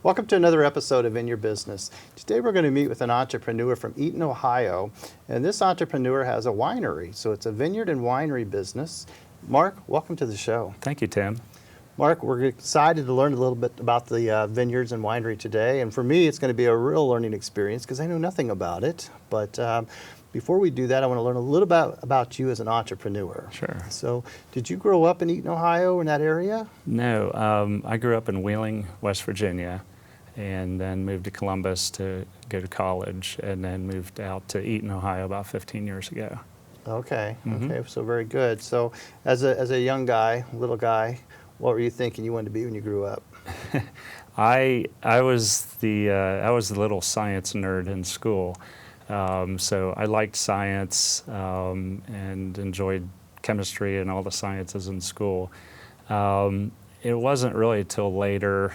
Welcome to another episode of In Your Business. Today we're going to meet with an entrepreneur from Eaton, Ohio, and this entrepreneur has a winery, so it's a vineyard and winery business. Mark, welcome to the show. Thank you, Tim. Mark, we're excited to learn a little bit about the vineyards and winery today, and for me it's going to be a real learning experience because I know nothing about it, but before we do that, I want to learn a little bit about you as an entrepreneur. Sure. So, did you grow up in Eaton, Ohio, in that area? No, I grew up in Wheeling, West Virginia, and then moved to Columbus to go to college, and then moved out to Eaton, Ohio about 15 years ago. Okay, okay, so very good. So, as a young guy, little guy, what were you thinking you wanted to be when you grew up? I was the little science nerd in school. So I liked science and enjoyed chemistry and all the sciences in school. It wasn't really till later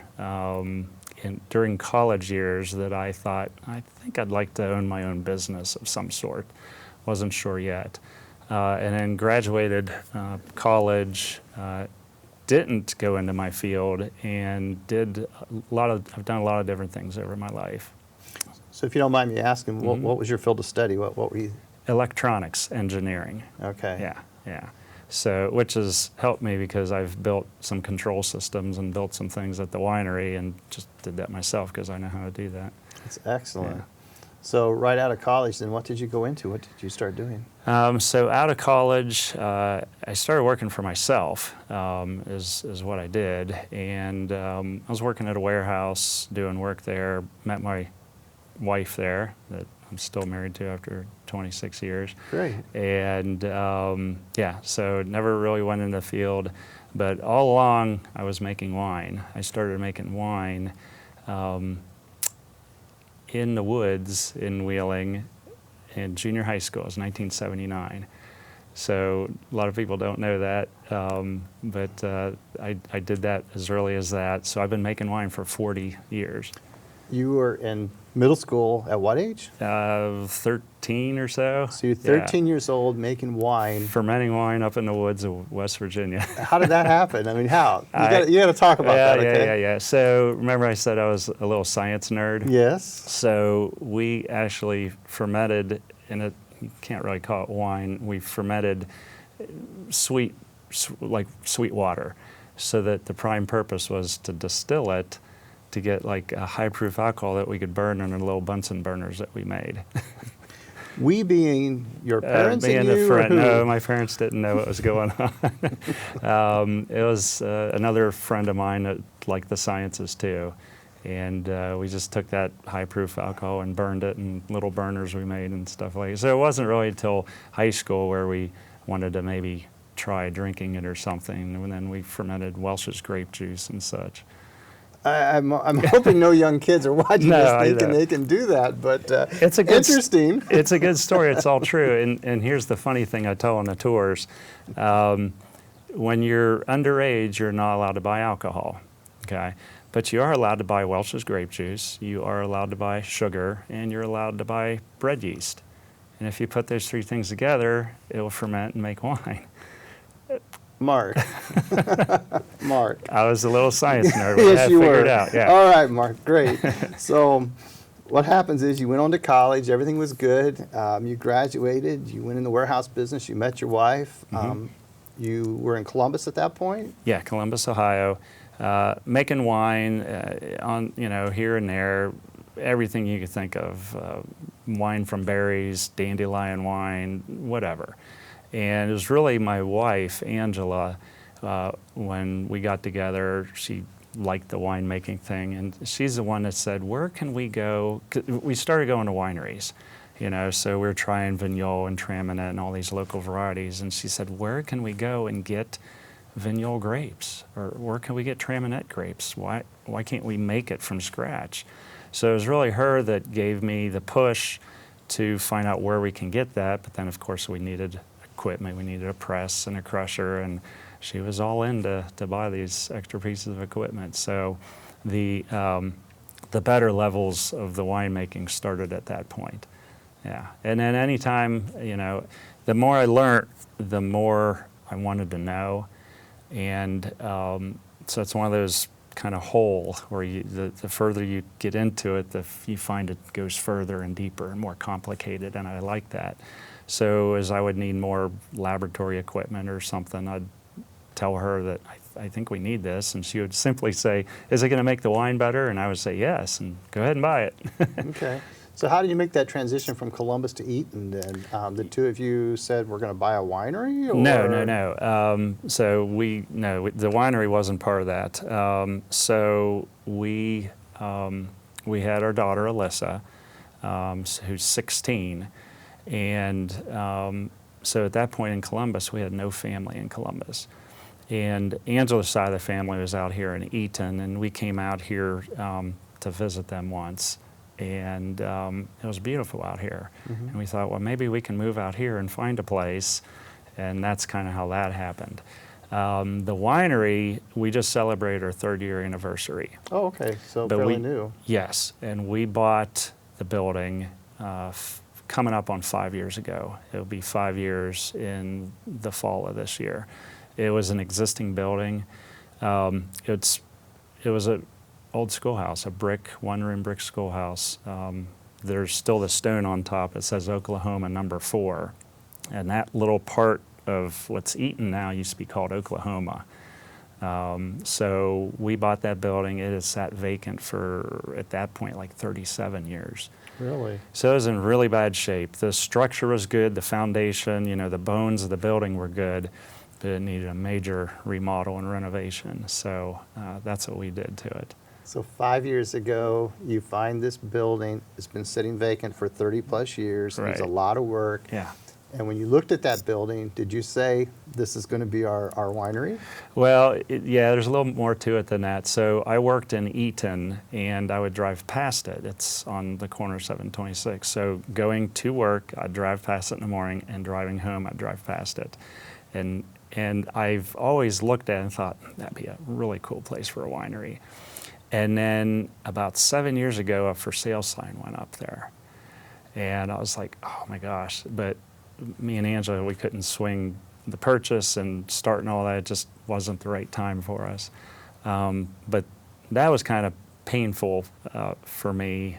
during college years that I thought, I think I'd like to own my own business of some sort. Wasn't sure yet. And then graduated college, didn't go into my field, and I've done a lot of different things over my life. So if you don't mind me asking, what was your field of study? What were you? Electronics engineering. Okay. Yeah. So, which has helped me because I've built some control systems and built some things at the winery and just did that myself because I know how to do that. That's excellent. Yeah. So right out of college, then what did you go into? What did you start doing? So out of college, I started working for myself, is what I did. And I was working at a warehouse, doing work there, met my wife there that I'm still married to after 26 years. Great. And so never really went in the field, but all along I was making wine. I started making wine in the woods in Wheeling in junior high school. It was 1979. So a lot of people don't know that, but I did that as early as that. So I've been making wine for 40 years. You were in middle school at what age? 13 or so. So you're 13 years old making wine. Fermenting wine up in the woods of West Virginia. How did that happen? I mean, how? You got to talk about that, okay? Yeah. So remember I said I was a little science nerd? Yes. So we actually fermented, and you can't really call it wine, we fermented sweet water, so that the prime purpose was to distill it to get like a high-proof alcohol that we could burn in the little Bunsen burners that we made. We being your parents being and you? A friend. No, my parents didn't know what was going on. It was another friend of mine that liked the sciences too. And we just took that high-proof alcohol and burned it in little burners we made and stuff like that. So it wasn't really until high school where we wanted to maybe try drinking it or something. And then we fermented Welch's grape juice and such. I'm hoping no young kids are watching this thinking they can do that, but it's interesting. It's a good story. It's all true. And here's the funny thing I tell on the tours. When you're underage, you're not allowed to buy alcohol, okay? But you are allowed to buy Welch's grape juice, you are allowed to buy sugar, and you're allowed to buy bread yeast. And if you put those three things together, it will ferment and make wine. Mark. Mark. I was a little science nerd. Yes, you were. It out. Yeah. All right, Mark, great. So what happens is you went on to college, everything was good, you graduated, you went in the warehouse business, you met your wife, you were in Columbus at that point? Yeah, Columbus, Ohio, making wine on here and there, everything you could think of, wine from berries, dandelion wine, whatever. And it was really my wife, Angela, when we got together, she liked the winemaking thing, and she's the one that said, where can we go? 'Cause we started going to wineries, so we were trying Vignole and Traminette and all these local varieties, and she said, where can we go and get Vignole grapes? Or where can we get Traminette grapes? Why can't we make it from scratch? So it was really her that gave me the push to find out where we can get that, but then of course we needed equipment. We needed a press and a crusher, and she was all in to buy these extra pieces of equipment. So the better levels of the winemaking started at that point. Yeah, and then anytime, the more I learned, the more I wanted to know. And so it's one of those kind of hole where the further you get into it, you find it goes further and deeper and more complicated, and I like that. So as I would need more laboratory equipment or something, I'd tell her that I think we need this, and she would simply say, is it going to make the wine better? And I would say yes, and go ahead and buy it. Okay. So how did you make that transition from Columbus to Eaton then? The two of you said we're going to buy a winery? Or? No. The winery wasn't part of that. So we had our daughter Alyssa, who's 16, and so at that point in Columbus, we had no family in Columbus. And Angela's side of the family was out here in Eaton, and we came out here to visit them once. And it was beautiful out here. Mm-hmm. And we thought, well, maybe we can move out here and find a place. And that's kind of how that happened. The winery, we just celebrated our 3rd year anniversary. Oh, okay. So fairly new. Yes. And we bought the building coming up on 5 years ago. It'll be 5 years in the fall of this year. It was an existing building. It was an old schoolhouse, a one-room brick schoolhouse. There's still the stone on top. It says Oklahoma No. 4. And that little part of what's Eaton now used to be called Oklahoma. So we bought that building. It has sat vacant for, at that point, like 37 years. Really? So it was in really bad shape. The structure was good, the foundation, the bones of the building were good, but it needed a major remodel and renovation. So that's what we did to it. So 5 years ago, you find this building. It's been sitting vacant for 30 plus years. Right. It's a lot of work. Yeah. And when you looked at that building, did you say, this is going to be our winery? Well, there's a little more to it than that. So I worked in Eaton, and I would drive past it. It's on the corner of 726. So going to work, I'd drive past it in the morning, and driving home, I'd drive past it. And I've always looked at it and thought, that'd be a really cool place for a winery. And then about 7 years ago, a for sale sign went up there. And I was like, oh my gosh. But me and Angela, we couldn't swing the purchase and start and all that. It just wasn't the right time for us. But that was kind of painful for me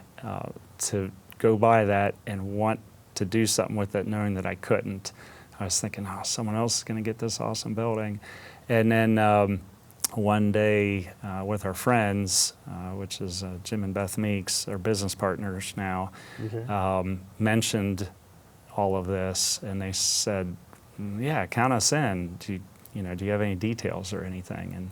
to go by that and want to do something with it, knowing that I couldn't. I was thinking, oh, someone else is going to get this awesome building. And then one day with our friends, which is Jim and Beth Meeks, our business partners now, okay. Mentioned all of this, and they said, yeah, count us in. Do you have any details or anything?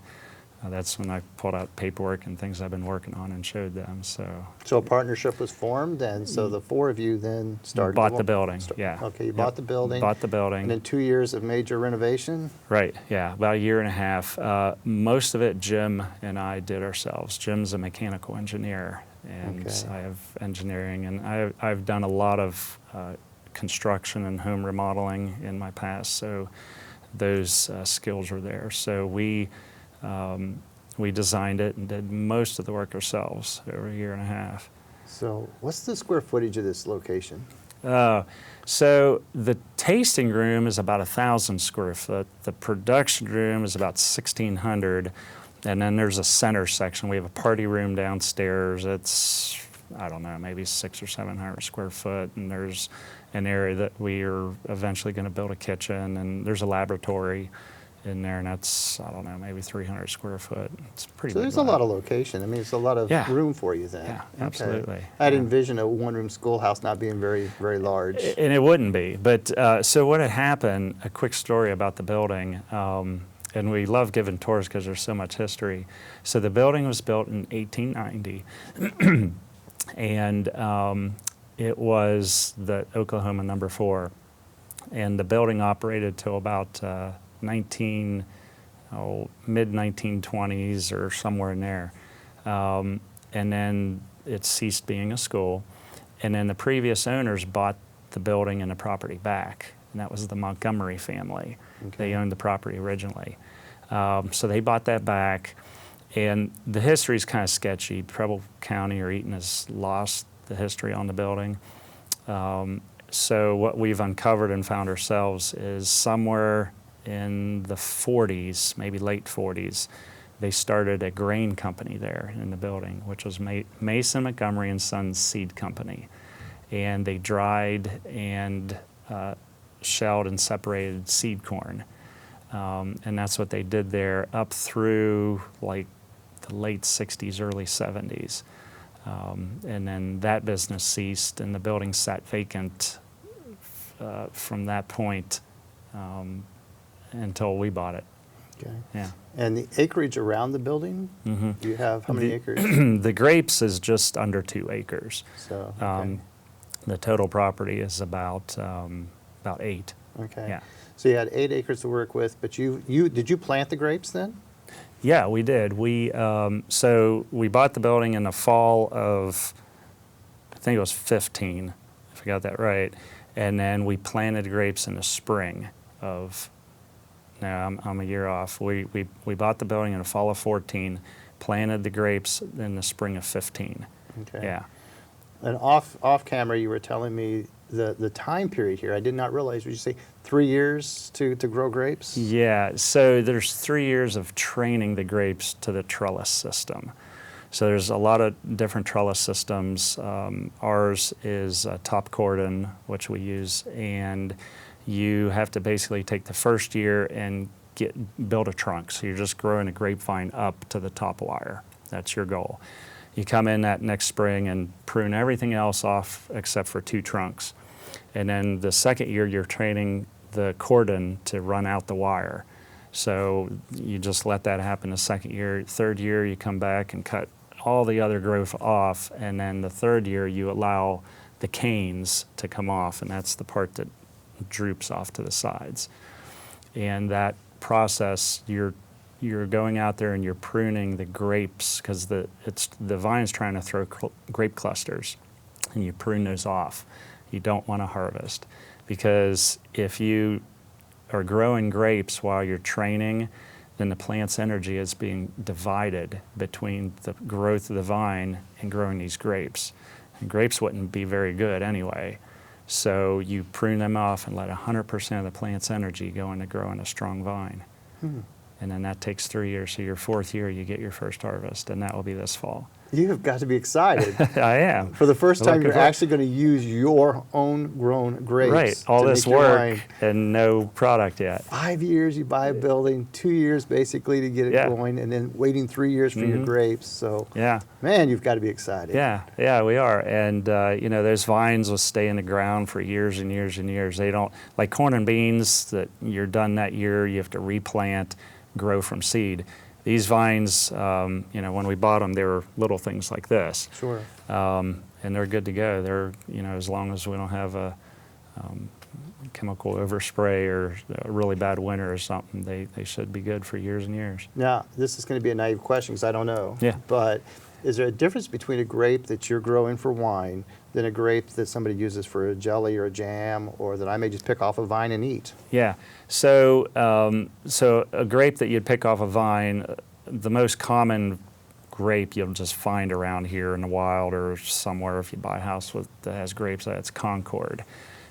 And that's when I pulled out paperwork and things I've been working on and showed them. So a partnership was formed, and so the four of you then started. Bought the building, yeah. Okay, you bought the building. Bought the building. And then 2 years of major renovation? Right, yeah, about a year and a half. Most of it Jim and I did ourselves. Jim's a mechanical engineer, and okay. I have engineering, and I've done a lot of construction and home remodeling in my past, so those skills are there. So we designed it and did most of the work ourselves over a year and a half. So what's the square footage of this location? So the tasting room is about 1,000 square foot. The production room is about 1,600. And then there's a center section. We have a party room downstairs. It's, I don't know, maybe 600 or 700 square foot. And there's an area that we are eventually going to build a kitchen. And there's a laboratory in there, and that's, I don't know, maybe 300 square foot. It's pretty big. So there's a lot of location. I mean, it's a lot of room for you then. Yeah, absolutely. Okay. I'd envision a one-room schoolhouse not being very, very large. And it wouldn't be. But so what had happened, a quick story about the building, and we love giving tours because there's so much history. So the building was built in 1890, and it was the Oklahoma No. 4. And the building operated till about mid-1920s or somewhere in there. And then it ceased being a school. And then the previous owners bought the building and the property back. And that was the Montgomery family. Okay. They owned the property originally. So they bought that back. And the history is kind of sketchy. Preble County or Eaton has lost the history on the building. So what we've uncovered and found ourselves is somewhere in the 40s, maybe late 40s, they started a grain company there in the building, which was Mason Montgomery and Sons Seed Company. And they dried and shelled and separated seed corn. And that's what they did there up through like the late 60s, early 70s. And then that business ceased and the building sat vacant from that point until we bought it. Okay. Yeah. And the acreage around the building, do you have how many acres? The grapes is just under 2 acres. So, okay. The total property is about 8. Okay. Yeah. So you had 8 acres to work with, but did you plant the grapes then? Yeah, we did. So we bought the building in the fall of, I think it was 15, if I got that right. And then we planted grapes in the spring of, no, I'm a year off. We bought the building in the fall of 14, planted the grapes in the spring of 15. Okay. Yeah. And off camera, you were telling me the time period here. I did not realize. Would you say 3 years to grow grapes? Yeah. So there's 3 years of training the grapes to the trellis system. So there's a lot of different trellis systems. Ours is top cordon, which we use, and you have to basically take the first year and build a trunk. So you're just growing a grapevine up to the top wire. That's your goal. You come in that next spring and prune everything else off except for 2 trunks. And then the second year, you're training the cordon to run out the wire. So you just let that happen the second year. Third year, you come back and cut all the other growth off. And then the third year, you allow the canes to come off. And that's the part that droops off to the sides. And that process, you're going out there and you're pruning the grapes because the vine's trying to throw grape clusters, and you prune those off. You don't want to harvest, because if you are growing grapes while you're training, then the plant's energy is being divided between the growth of the vine and growing these grapes. And grapes wouldn't be very good anyway. So you prune them off and let 100% of the plant's energy go into growing a strong vine. And then that takes 3 years. So your 4th year, you get your first harvest, and that will be this fall. You have got to be excited. I am. For the first time, you're for actually going to use your own grown grapes. Right. All to this make your work wine. and no product yet. 5 years, you buy a building, 2 years basically to get it Yeah. going, and then waiting 3 years for your grapes. So, Yeah. man, you've got to be excited. Yeah, we are. And, those vines will stay in the ground for years and years and years. They don't, like corn and beans that you're done that year, you have to replant, grow from seed. These vines, when we bought them, they were little things like this. Sure. And they're good to go. They're, as long as we don't have a chemical overspray or a really bad winter or something, they should be good for years and years. Now, this is going to be a naive question because I don't know. Yeah. But is there a difference between a grape that you're growing for wine than a grape that somebody uses for a jelly or a jam, or that I may just pick off a vine and eat? Yeah. So a grape that you'd pick off a vine, the most common grape you'll just find around here in the wild or somewhere if you buy a house that has grapes, that's Concord.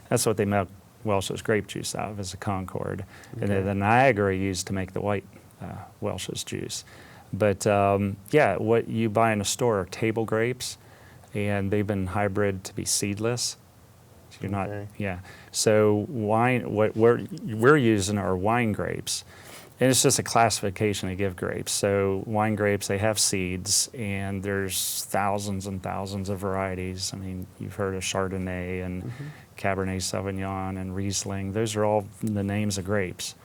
That's what they make Welch's grape juice out of, is a Concord. Okay. And then the Niagara used to make the white Welch's juice. But what you buy in a store are table grapes, and they've been hybrid to be seedless. So you're not, So wine, what we're using are wine grapes, and it's just a classification they give grapes. So wine grapes, they have seeds, and there's thousands and thousands of varieties. I mean, you've heard of Chardonnay and Cabernet Sauvignon and Riesling. Those are all the names of grapes.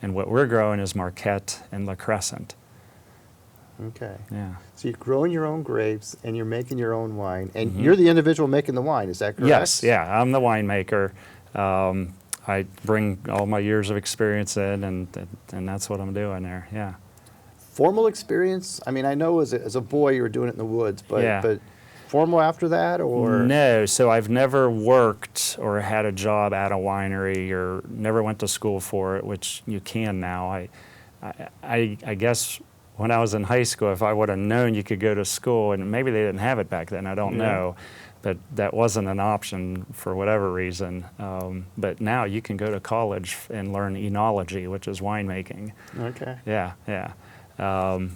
And what we're growing is Marquette and La Crescent. Okay. Yeah. So you're growing your own grapes and you're making your own wine, and you're the individual making the wine. Is that correct? Yes. Yeah. I'm the winemaker. I bring all my years of experience in, and that's what I'm doing there. Yeah. Formal experience? I mean, I know as a boy you were doing it in the woods, but but formal after that, or? No. So I've never worked or had a job at a winery, or never went to school for it, which you can now. I guess when I was in high school, if I would have known you could go to school, and maybe they didn't have it back then, I don't know, but that wasn't an option for whatever reason. But now you can go to college and learn enology, which is winemaking. Okay. Yeah, yeah. So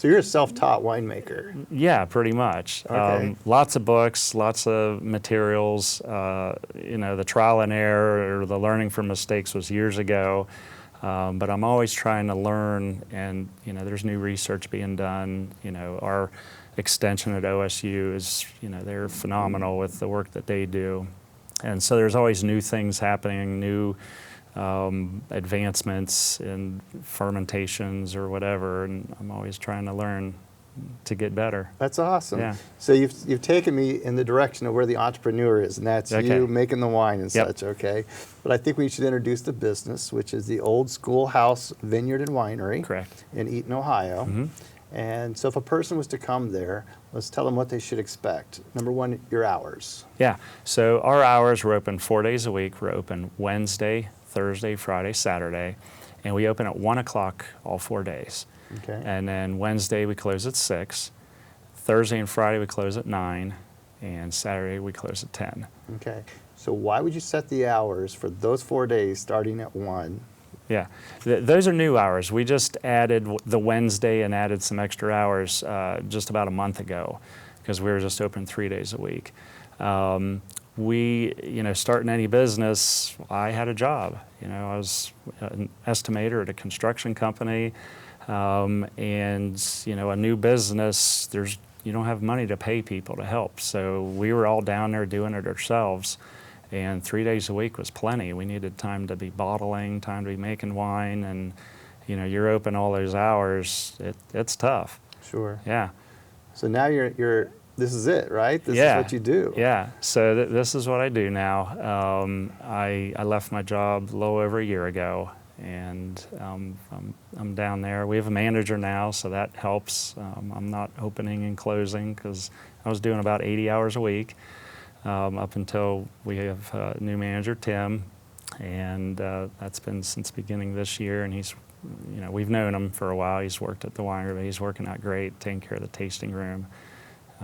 you're a self-taught winemaker. Yeah, pretty much. Okay. Lots of books, lots of materials. The trial and error or the learning from mistakes was years ago. But I'm always trying to learn, and there's new research being done. Our extension at OSU is, they're phenomenal with the work that they do. And so there's always new things happening, new advancements in fermentations or whatever, and I'm always trying to learn to get better. That's awesome. Yeah. So you've taken me in the direction of where the entrepreneur is, and that's Okay. you making the wine and Yep. such, okay? But I think we should introduce the business, which is the Olde Schoolhouse Vineyard and Winery. Correct. In Eaton, Ohio. Mm-hmm. And so if a person was to come there, let's tell them what they should expect. Number one, your hours. Yeah, so our hours, we're open 4 days a week. We're open Wednesday, Thursday, Friday, Saturday, and we open at 1 o'clock all 4 days. Okay. And then Wednesday we close at 6, Thursday and Friday we close at 9, and Saturday we close at 10. Okay. So why would you set the hours for those 4 days starting at 1? Yeah, those are new hours. We just added the Wednesday and added some extra hours just about a month ago because we were just open 3 days a week. Starting any business, I had a job. I was an estimator at a construction company, and a new business, you don't have money to pay people to help. So we were all down there doing it ourselves. And 3 days a week was plenty. We needed time to be bottling, time to be making wine, and you're open all those hours. It's tough. Sure. Yeah. So now you're this is it, right? This Yeah. is what you do. Yeah. So this is what I do now. I left my job a little over a year ago, and I'm down there. We have a manager now, so that helps. I'm not opening and closing because I was doing about 80 hours a week. Up until we have a new manager, Tim, and that's been since beginning this year. And he's, we've known him for a while. He's worked at the winery, but he's working out great, taking care of the tasting room.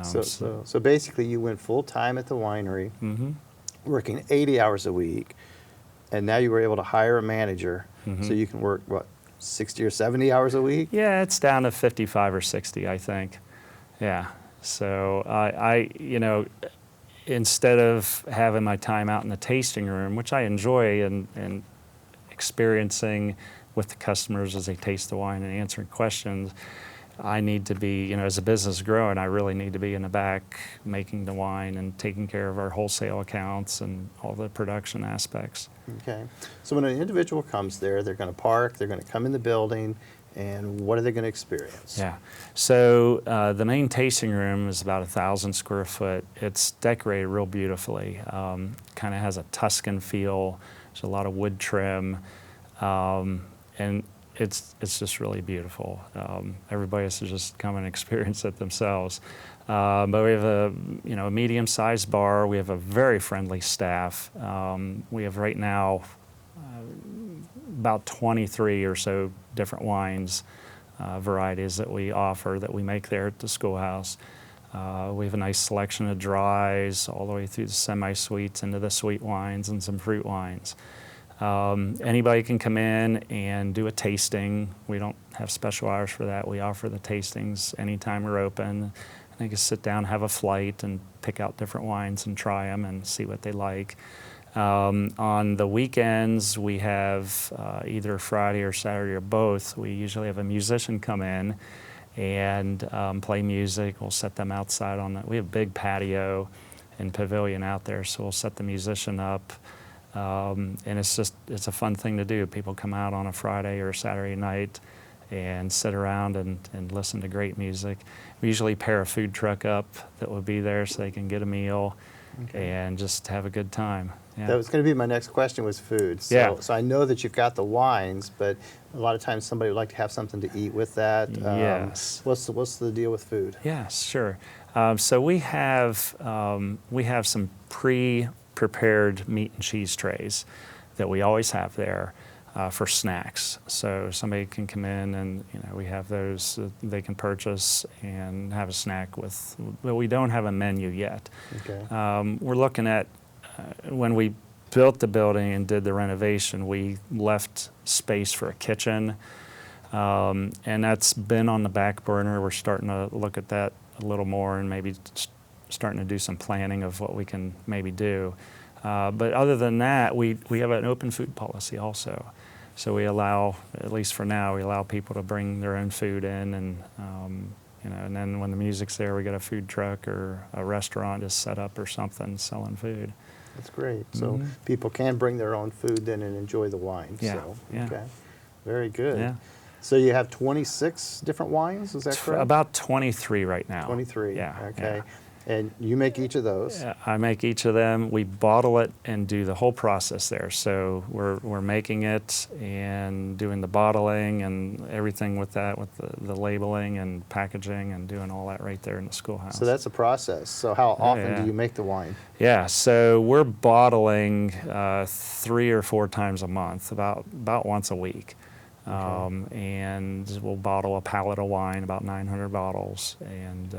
So basically, you went full time at the winery, Mm-hmm. working 80 hours a week, and now you were able to hire a manager, Mm-hmm. so you can work 60 or 70 hours a week. Yeah, it's down to 55 or 60, I think. Yeah. So I instead of having my time out in the tasting room, which I enjoy and experiencing with the customers as they taste the wine and answering questions, I need to be, as a business growing, I really need to be in the back making the wine and taking care of our wholesale accounts and all the production aspects. Okay. So when an individual comes there, they're going to park, they're going to come in the building, and what are they going to experience? Yeah. So the main tasting room is about 1,000 square foot. It's decorated real beautifully. Kind of has a Tuscan feel. There's a lot of wood trim, and it's just really beautiful. Everybody has to just come and experience it themselves. But we have a medium-sized bar. We have a very friendly staff. We have right now about 23 or so different wines, varieties that we offer, that we make there at the schoolhouse. We have a nice selection of dries all the way through the semi-sweets into the sweet wines and some fruit wines. Anybody can come in and do a tasting. We don't have special hours for that. We offer the tastings anytime we're open. They can sit down, have a flight, and pick out different wines and try them and see what they like. On the weekends, we have either Friday or Saturday or both. We usually have a musician come in and play music. We'll set them outside we have a big patio and pavilion out there, so we'll set the musician up. And it's a fun thing to do. People come out on a Friday or Saturday night and sit around and listen to great music. We usually pair a food truck up that will be there so they can get a meal and just have a good time. Yeah. That was going to be my next question, was food. So, Yeah. so I know that you've got the wines, but a lot of times somebody would like to have something to eat with that. Yes. What's the deal with food? Yes, sure. So we have some pre-prepared meat and cheese trays that we always have there for snacks. So somebody can come in and we have those they can purchase and have a snack with. But we don't have a menu yet. Okay. We're looking at when we built the building and did the renovation, we left space for a kitchen. And that's been on the back burner. We're starting to look at that a little more and maybe starting to do some planning of what we can maybe do. But other than that, we have an open food policy also. So we allow, at least for now, we allow people to bring their own food in, and and then when the music's there, we got a food truck or a restaurant just set up or something selling food. That's great. So people can bring their own food then and enjoy the wine. Yeah. So, Yeah. okay. Very good. Yeah. So you have 26 different wines, is that correct? About 23 right now. 23. Yeah. Okay. Yeah. And you make each of those? I make each of them. We bottle it and do the whole process there. So we're making it and doing the bottling and everything with that, with the labeling and packaging and doing all that right there in the schoolhouse. So that's a process. So how often yeah. do you make the wine? Yeah, so we're bottling 3 or 4 times a month, about once a week. And we'll bottle a pallet of wine, about 900 bottles, and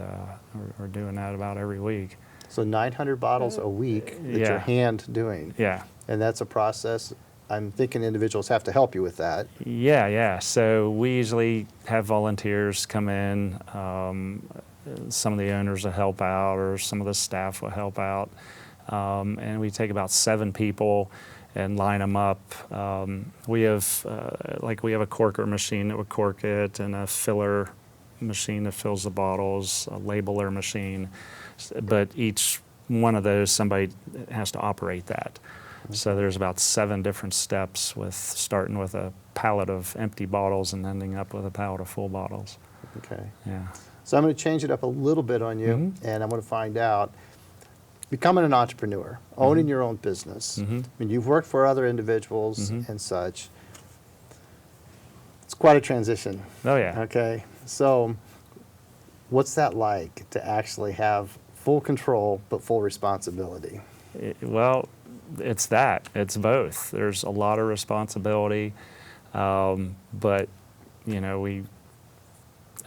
we're doing that about every week. So 900 bottles a week that Yeah. you're hand doing. Yeah. And that's a process. I'm thinking individuals have to help you with that. Yeah. So we usually have volunteers come in. Some of the owners will help out, or some of the staff will help out. And we take about 7 people and line them up. We have a corker machine that would cork it, and a filler machine that fills the bottles, a labeler machine. But each one of those, somebody has to operate that. So there's about 7 different steps, with starting with a pallet of empty bottles and ending up with a pallet of full bottles. Okay. Yeah. So I'm going to change it up a little bit on you, and I'm going to find out, becoming an entrepreneur, owning your own business. I mean, you've worked for other individuals and such. It's quite a transition. Oh yeah. Okay. So what's that like to actually have full control but full responsibility? Well, it's that. It's both. There's a lot of responsibility, but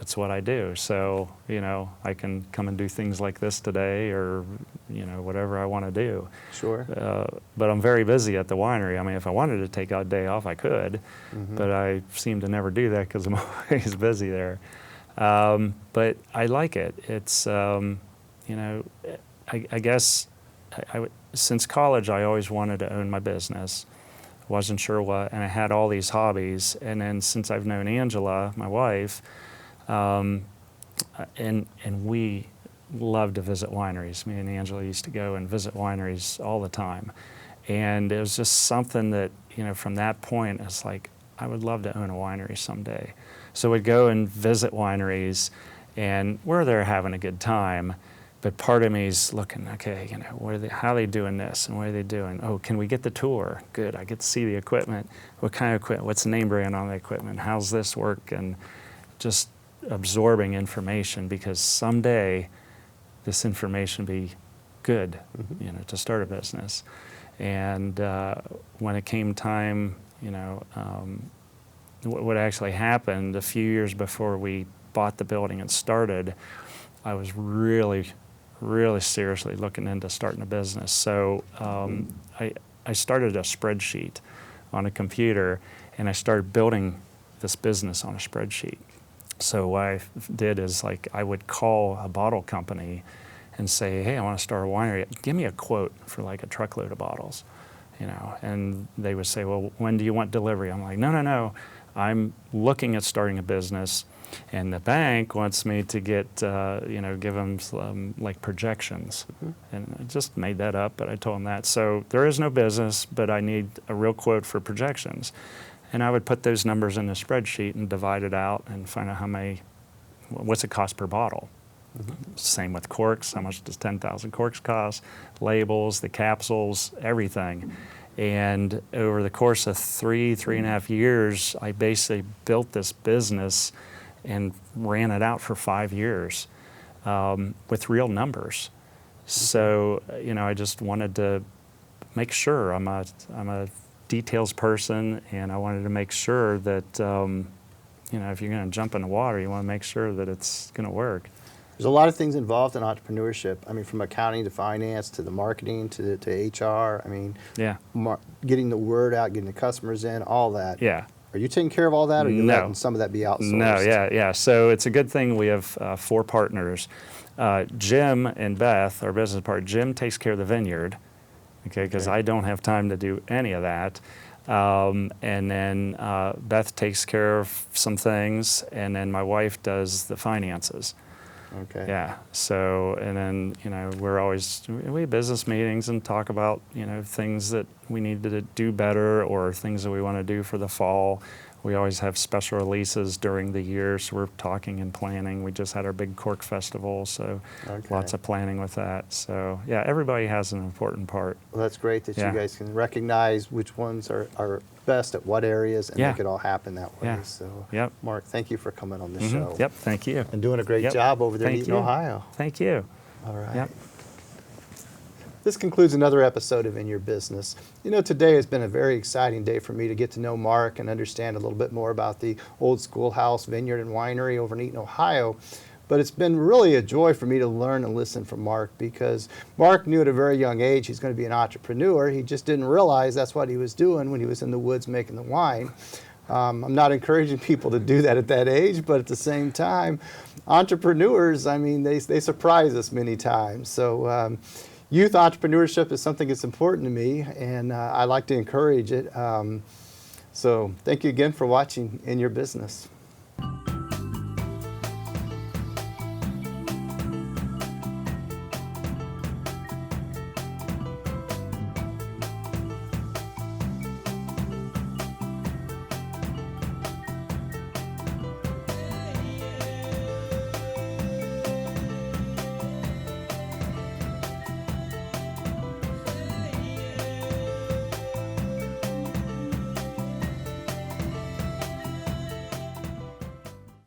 it's what I do. So, I can come and do things like this today, or, whatever I want to do. Sure. But I'm very busy at the winery. I mean, if I wanted to take a day off, I could, but I seem to never do that because I'm always busy there. But I like it. It's, I guess, since college, I always wanted to own my business. Wasn't sure what, and I had all these hobbies. And then since I've known Angela, my wife, and we love to visit wineries. Me and Angela used to go and visit wineries all the time. And it was just something that, from that point, it's like, I would love to own a winery someday. So we'd go and visit wineries, and we're there having a good time. But part of me is looking, okay, how are they doing this, and what are they doing? Oh, can we get the tour? Good, I get to see the equipment. What kind of equipment? What's the name brand on the equipment? How's this work? And just absorbing information, because someday this information will be good, to start a business. And when it came time, what actually happened a few years before we bought the building and started, I was really seriously looking into starting a business. So I started a spreadsheet on a computer, and I started building this business on a spreadsheet. So what I did is, I would call a bottle company and say, hey, I want to start a winery. Give me a quote for a truckload of bottles, and they would say, well, when do you want delivery? I'm like, no. I'm looking at starting a business, and the bank wants me to get, give them some, projections. And I just made that up, but I told them that. So there is no business, but I need a real quote for projections. And I would put those numbers in a spreadsheet and divide it out and find out what's it cost per bottle. Same with corks. How much does 10,000 corks cost? Labels, the capsules, everything. And over the course of 3.5 years, I basically built this business and ran it out for 5 years with real numbers. So, I just wanted to make sure I'm a details person, and I wanted to make sure that, if you're going to jump in the water, you want to make sure that it's going to work. There's a lot of things involved in entrepreneurship. I mean, from accounting to finance to the marketing to HR. I mean, Yeah. getting the word out, getting the customers in, all that. Yeah. Are you taking care of all that, or are you No. letting some of that be outsourced? No, yeah. So it's a good thing we have 4 partners. Jim and Beth, our business partner, Jim takes care of the vineyard, okay, because I don't have time to do any of that. And then Beth takes care of some things, and then my wife does the finances. Okay. Yeah. So, and then, we have business meetings and talk about, things that we need to do better or things that we want to do for the fall. We always have special releases during the year, so we're talking and planning. We just had our big Cork Festival, so lots of planning with that. So, yeah, everybody has an important part. Well, that's great that you guys can recognize which ones are best at what areas and make it all happen that way. Yeah. So, Yep. Mark, thank you for coming on the show. Yep, thank you. And doing a great job over there in Eaton, Ohio. Thank you. All right. Yep. This concludes another episode of In Your Business. Today has been a very exciting day for me to get to know Mark and understand a little bit more about the Olde Schoolhouse Vineyard and Winery over in Eaton, Ohio. But it's been really a joy for me to learn and listen from Mark, because Mark knew at a very young age he's going to be an entrepreneur. He just didn't realize that's what he was doing when he was in the woods making the wine. I'm not encouraging people to do that at that age, but at the same time, entrepreneurs, they surprise us many times. So youth entrepreneurship is something that's important to me, and I like to encourage it. So thank you again for watching In Your Business.